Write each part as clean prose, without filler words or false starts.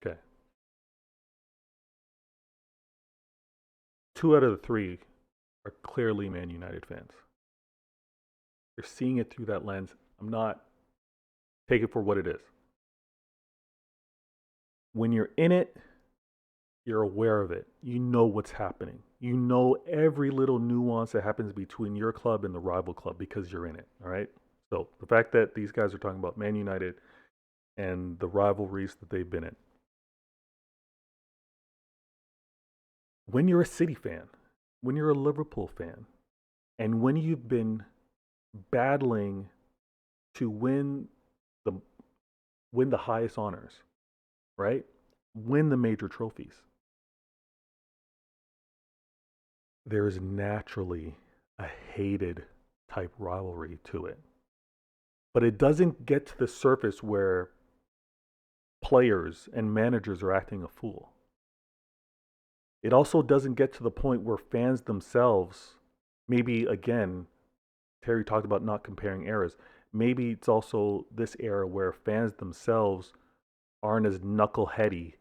Okay. 2 out of the 3 are clearly Man United fans. You're seeing it through that lens. I'm not take it for what it is. When you're in it, you're aware of it. You know what's happening. You know every little nuance that happens between your club and the rival club because you're in it. All right. So the fact that these guys are talking about Man United and the rivalries that they've been in. When you're a City fan, when you're a Liverpool fan, and when you've been battling to the win the highest honors, right? Win the major trophies. There's naturally a hated type rivalry to it. But it doesn't get to the surface where players and managers are acting a fool. It also doesn't get to the point where fans themselves, maybe again, Terry talked about not comparing eras. Maybe it's also this era where fans themselves aren't as knuckleheady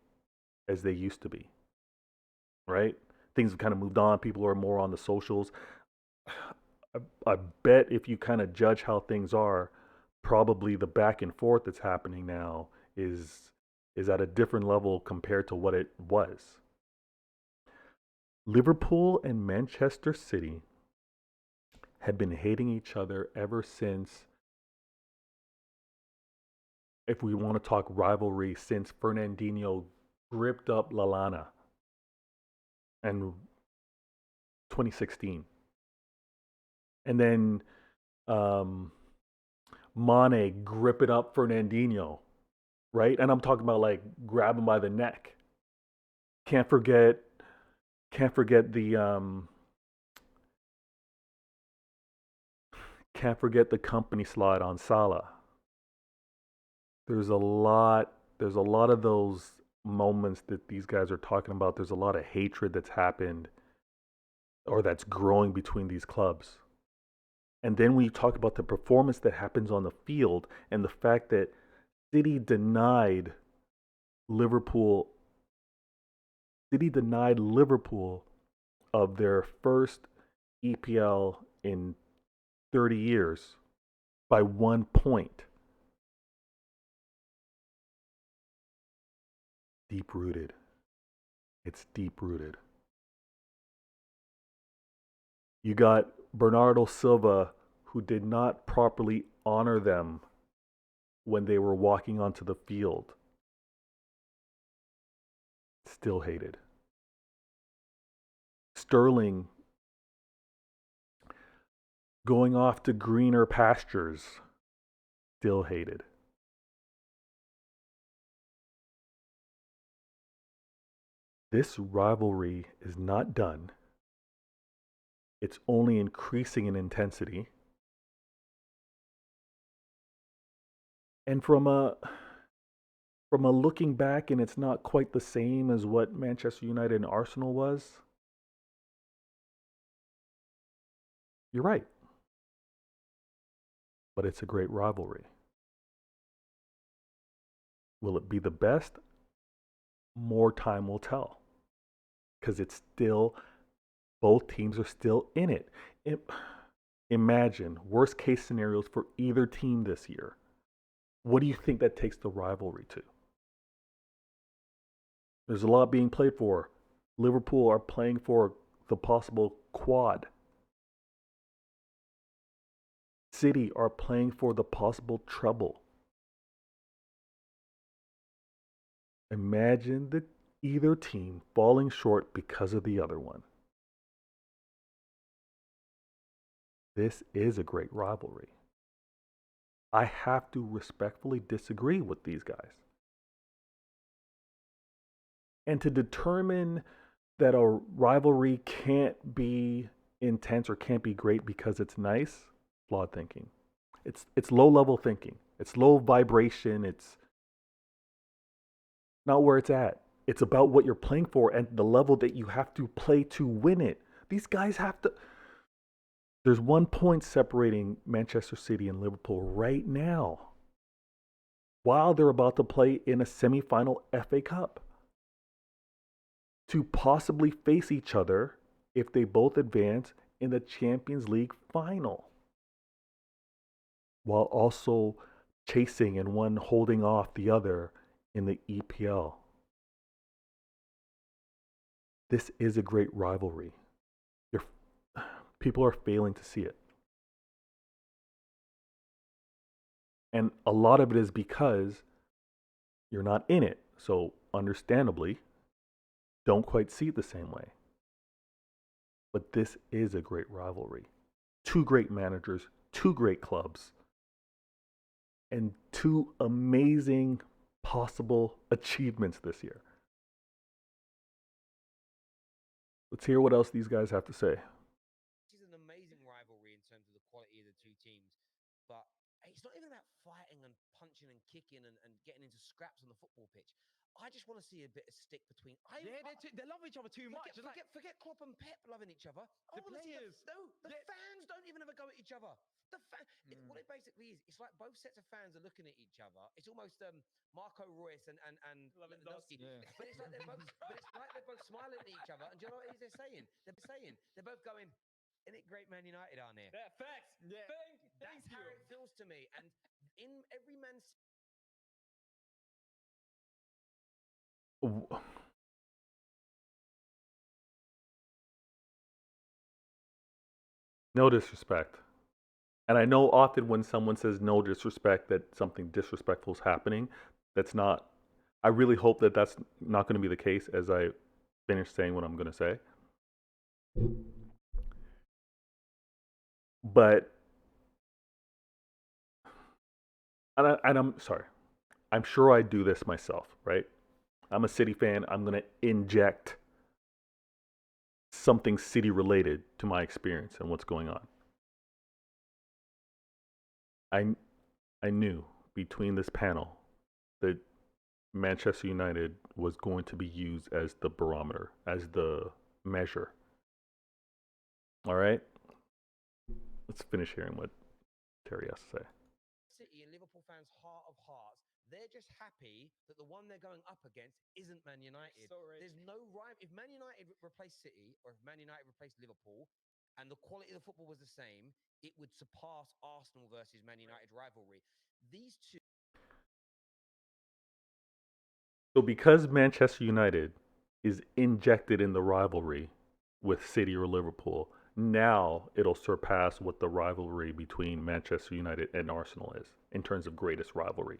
as they used to be, right? Things have kind of moved on. People are more on the socials. I bet if you kind of judge how things are, probably the back and forth that's happening now is at a different level compared to what it was. Liverpool and Manchester City had been hating each other ever since, if we want to talk rivalry, since Fernandinho gripped up Lallana in 2016. And then Mane gripping up Fernandinho, right? And I'm talking about like grab him by the neck. Can't forget the can't forget the company slide on Salah. There's a lot of those moments that these guys are talking about. There's a lot of hatred that's happened or that's growing between these clubs. And then when you talk about the performance that happens on the field and the fact that City denied Liverpool City denied Liverpool of their first EPL in 30 years by 1 point. Deep rooted. It's deep rooted. You got Bernardo Silva, who did not properly honor them when they were walking onto the field. Still hated. Sterling going off to greener pastures. Still hated. This rivalry is not done. It's only increasing in intensity. And from a looking back, and it's not quite the same as what Manchester United and Arsenal was. You're right, but it's a great rivalry. Will it be the best? More time will tell, because it's still both teams are still in it. Imagine worst case scenarios for either team this year. What do you think that takes the rivalry to? There's a lot being played for. Liverpool are playing for the possible quad. City are playing for the possible treble. Imagine either team falling short because of the other one. This is a great rivalry. I have to respectfully disagree with these guys. And to determine that a rivalry can't be intense or can't be great because it's nice, flawed thinking. It's low level thinking. It's low vibration. It's not where it's at. It's about what you're playing for and the level that you have to play to win it. These guys have to. There's 1 point separating Manchester City and Liverpool right now. while they're about to play in a semi-final FA Cup to possibly face each other if they both advance in the Champions League final, while also chasing and one holding off the other in the EPL. This is a great rivalry. You're, people are failing to see it. And a lot of it is because you're not in it. So, understandably, don't quite see it the same way. But this is a great rivalry. Two great managers, two great clubs, and two amazing possible achievements this year. Let's hear what else these guys have to say. This is an amazing rivalry in terms of the quality of the two teams, but it's not even about fighting and punching and kicking and getting into scraps on the football pitch. I just want to see a bit of stick between. They love each other too much. Forget Klopp and Pep loving each other. The players. The fans don't even ever go at each other. What it basically is, it's like both sets of fans are looking at each other. It's almost Marco Reus and Lewandowski. Yeah. But it's like they're both smiling at each other. And do you know what it is they're saying? They're both going, "Isn't it great, Man United, aren't they?" Yeah, facts. Yeah. That's how it feels to me. And in every man's No disrespect. And I know often when someone says no disrespect that something disrespectful is happening. That's not, I really hope that that's not going to be the case as I finish saying what I'm going to say. But, and I'm sorry, I'm sure I do this myself, right? I'm a City fan. I'm going to inject something City related to my experience and what's going on. I knew between this panel that Manchester United was going to be used as the barometer, as the measure. All right? Let's finish hearing what Terry has to say. City and Liverpool fans' heart of hearts, they're just happy that the one they're going up against isn't Man United. There's no rhyme. If Man United replaced City or if Man United replaced Liverpool and the quality of the football was the same, it would surpass Arsenal versus Man United rivalry. These two. So, because Manchester United is injected in the rivalry with City or Liverpool, now it'll surpass what the rivalry between Manchester United and Arsenal is in terms of greatest rivalry.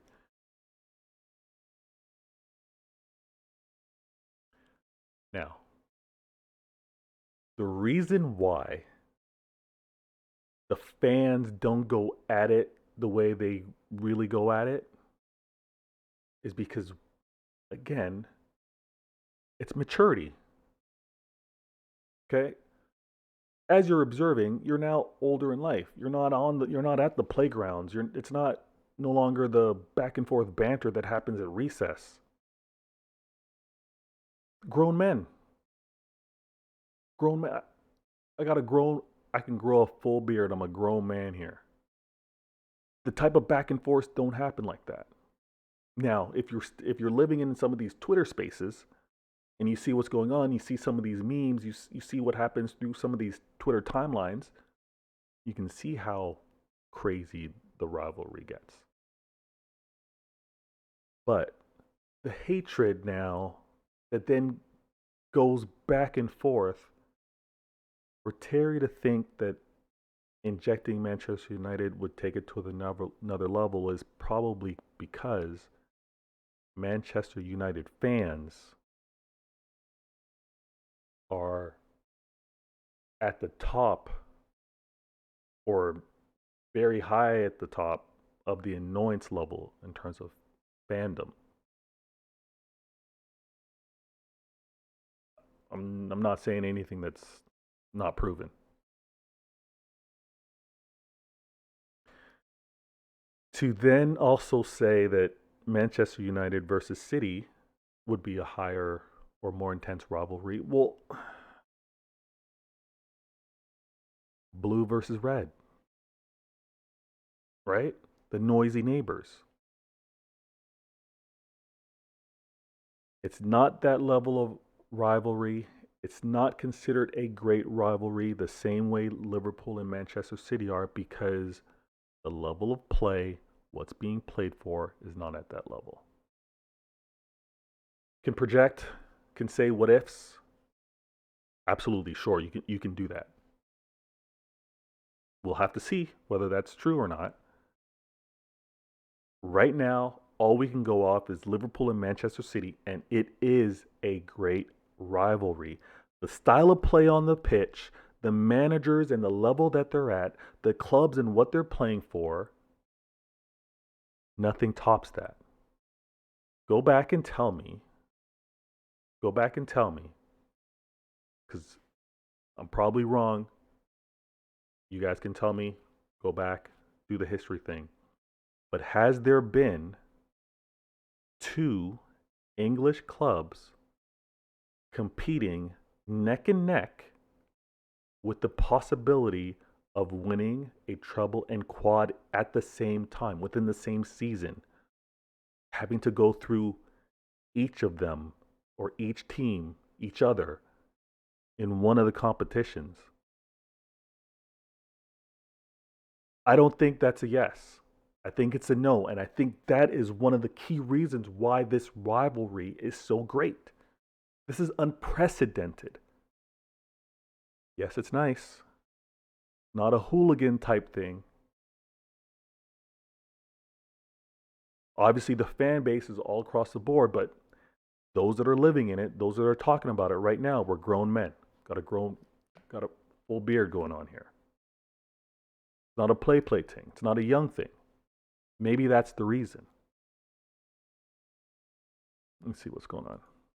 Now, the reason why the fans don't go at it the way they really go at it is because, again, it's maturity. Okay? As you're observing, you're now older in life. You're not at the playgrounds. It's not no longer the back and forth banter that happens at recess. Grown men. Grown man. I can grow a full beard. I'm a grown man here. The type of back and forth don't happen like that. Now, if you're living in some of these Twitter spaces and you see what's going on, you see some of these memes, you see what happens through some of these Twitter timelines, you can see how crazy the rivalry gets. But the hatred now that then goes back and forth, for Terry to think that injecting Manchester United would take it to another level is probably because Manchester United fans are at the top or very high at the top of the annoyance level in terms of fandom. I'm not saying anything that's not proven. To then also say that Manchester United versus City would be a higher or more intense rivalry. Well, blue versus red, right? The noisy neighbors. It's not that level of rivalry. It's not considered a great rivalry the same way Liverpool and Manchester City are because the level of play, what's being played for, is not at that level. Can project, can say what ifs. Absolutely, sure, you can do that. We'll have to see whether that's true or not. Right now, all we can go off is Liverpool and Manchester City, and it is a great rivalry. The style of play on the pitch, the managers and the level that they're at, the clubs and what they're playing for, nothing tops that. Go back and tell me, because I'm probably wrong. You guys can tell me, go back, do the history thing. But has there been two English clubs competing neck and neck with the possibility of winning a treble and quad at the same time, within the same season, having to go through each of them or each team, each other, in one of the competitions? I don't think that's a yes. I think it's a no. And I think that is one of the key reasons why this rivalry is so great. This is unprecedented. Yes, it's nice. Not a hooligan type thing. Obviously, the fan base is all across the board, but those that are living in it, those that are talking about it right now, we're grown men. Got a full beard going on here. It's not a play thing. It's not a young thing. Maybe that's the reason. Let's see what's going on.